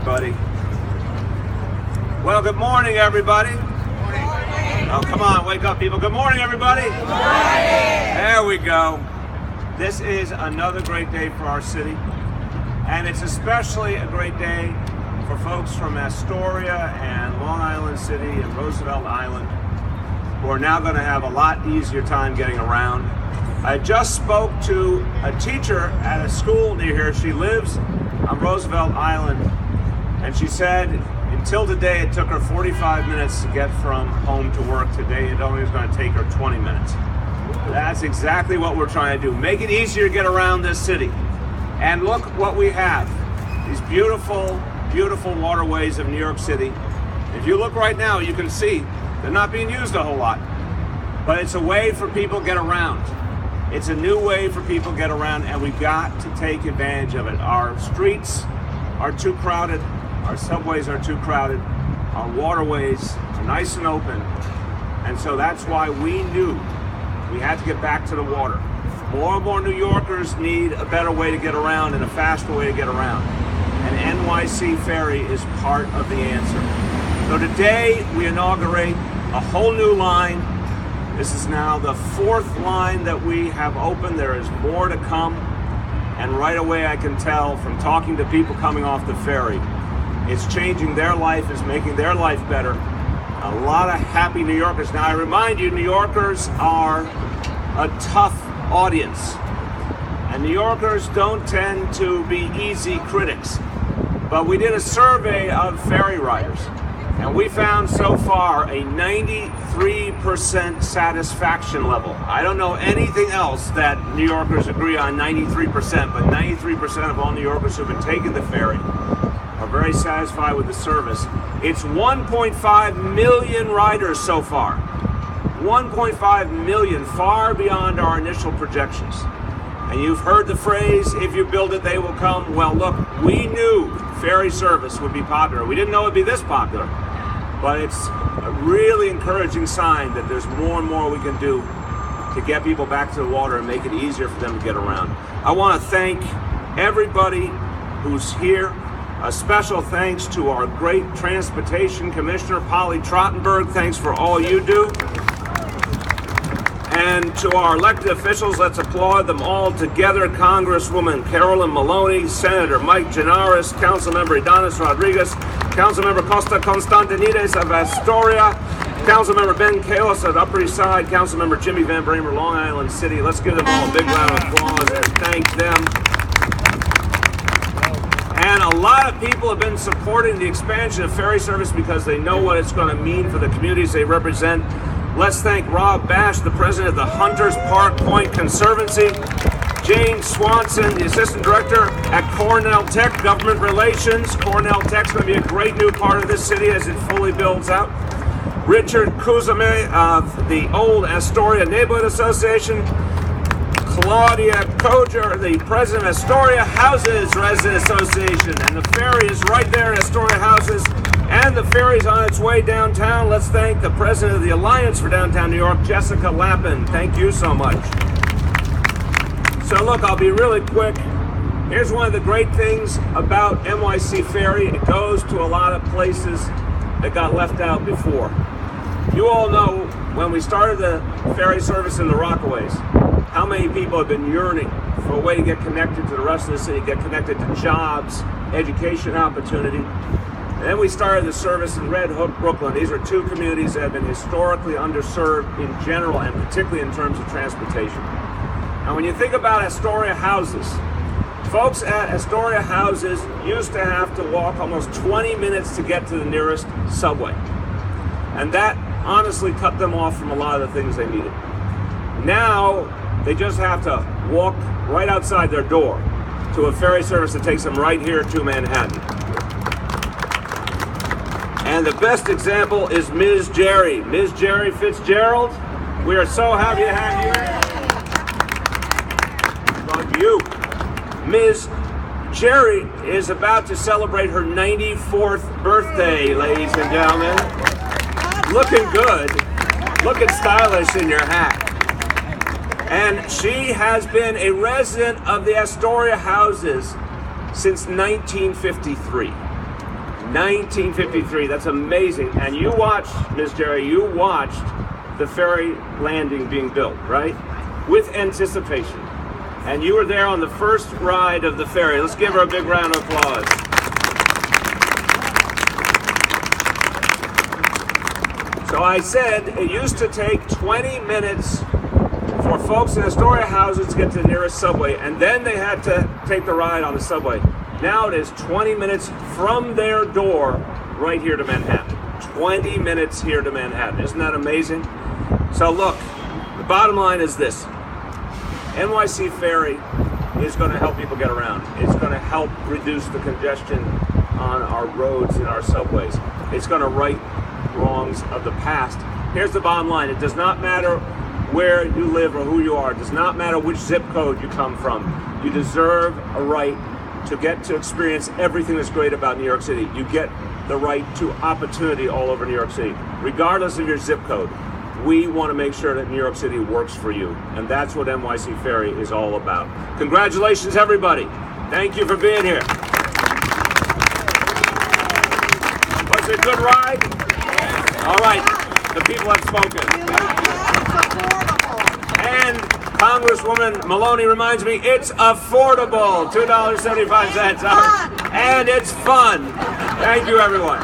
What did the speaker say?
everybody. Well, good morning, everybody. Oh, come on, wake up, people. Good morning, everybody. Good morning. There we go. This is another great day for our city, and it's especially a great day for folks from Astoria and Long Island City and Roosevelt Island, who are now going to have a lot easier time getting around. I just spoke to a teacher at a school near here. She lives on Roosevelt Island, and she said until today it took her 45 minutes to get from home to work. Today it only is going to take her 20 minutes. That's exactly what we're trying to do. Make it easier to get around this city. And look what we have. These beautiful, beautiful waterways of New York City. If you look right now, you can see they're not being used a whole lot. But it's a way for people to get around. It's a new way for people to get around, and we've got to take advantage of it. Our streets are too crowded. Our subways are too crowded. Our waterways are nice and open. And so that's why we knew we had to get back to the water. More and more New Yorkers need a better way to get around and a faster way to get around. And NYC Ferry is part of the answer. So today we inaugurate a whole new line. This is now the fourth line that we have opened. There is more to come. And right away I can tell from talking to people coming off the ferry, it's changing their life, it's making their life better. A lot of happy New Yorkers. Now I remind you, New Yorkers are a tough audience. And New Yorkers don't tend to be easy critics. But we did a survey of ferry riders, and we found so far a 93% satisfaction level. I don't know anything else that New Yorkers agree on 93%, but 93% of all New Yorkers who've been taking the ferry are very satisfied with the service. It's 1.5 million riders so far. 1.5 million, far beyond our initial projections. And you've heard the phrase, if you build it, they will come. Well, look, we knew ferry service would be popular. We didn't know it'd be this popular. But it's a really encouraging sign that there's more and more we can do to get people back to the water and make it easier for them to get around. I want to thank everybody who's here. A special thanks to our great Transportation Commissioner, Polly Trottenberg. Thanks for all you do. And to our elected officials, let's applaud them all together. Congresswoman Carolyn Maloney, Senator Mike Gianaris, Councilmember Adonis Rodriguez, Councilmember Costa Constantinides of Astoria, Councilmember Ben Kalos of Upper East Side, Councilmember Jimmy Van Bramer, Long Island City. Let's give them all a big round of applause and thank them. And a lot of people have been supporting the expansion of ferry service because they know what it's going to mean for the communities they represent. Let's thank Rob Bash, the president of the Hunters Park Point Conservancy, Jane Swanson, the assistant director at Cornell Tech Government Relations. Cornell Tech's going to be a great new part of this city as it fully builds out. Richard Kuzame of the Old Astoria Neighborhood Association. Claudia Koger, the president of Astoria Houses Resident Association. And the ferry is right there at Astoria Houses. And the ferry's on its way downtown. Let's thank the president of the Alliance for Downtown New York, Jessica Lappin. Thank you so much. So look, I'll be really quick. Here's one of the great things about NYC Ferry. It goes to a lot of places that got left out before. You all know when we started the ferry service in the Rockaways, how many people have been yearning for a way to get connected to the rest of the city, get connected to jobs, education opportunity. And then we started the service in Red Hook, Brooklyn. These are two communities that have been historically underserved in general and particularly in terms of transportation. Now when you think about Astoria Houses, folks at Astoria Houses used to have to walk almost 20 minutes to get to the nearest subway. And that honestly cut them off from a lot of the things they needed. Now they just have to walk right outside their door to a ferry service that takes them right here to Manhattan. And the best example is Ms. Jerry. Ms. Jerry Fitzgerald, we are so happy to have you. Love you. Ms. Jerry is about to celebrate her 94th birthday, ladies and gentlemen. Looking good, looking stylish in your hat. And she has been a resident of the Astoria Houses since 1953. 1953. That's amazing. And you watched, Ms. Jerry, you watched the ferry landing being built, right? With anticipation. And you were there on the first ride of the ferry. Let's give her a big round of applause. So I said it used to take 20 minutes for folks in Astoria houses to get to the nearest subway, and then they had to take the ride on the subway. Now it is 20 minutes from their door right here to Manhattan. 20 minutes here to Manhattan. Isn't that amazing? So look, the bottom line is this. NYC Ferry is going to help people get around. It's going to help reduce the congestion on our roads and our subways. It's going to right wrongs of the past. Here's the bottom line. It does not matter where you live or who you are. It does not matter which zip code you come from. You deserve a right to get to experience everything that's great about New York City. You get the right to opportunity all over New York City. Regardless of your zip code, we want to make sure that New York City works for you. And that's what NYC Ferry is all about. Congratulations, everybody. Thank you for being here. Was it a good ride? All right, the people have spoken. And Congresswoman Maloney reminds me it's affordable, $2.75. And it's fun. Thank you, everyone.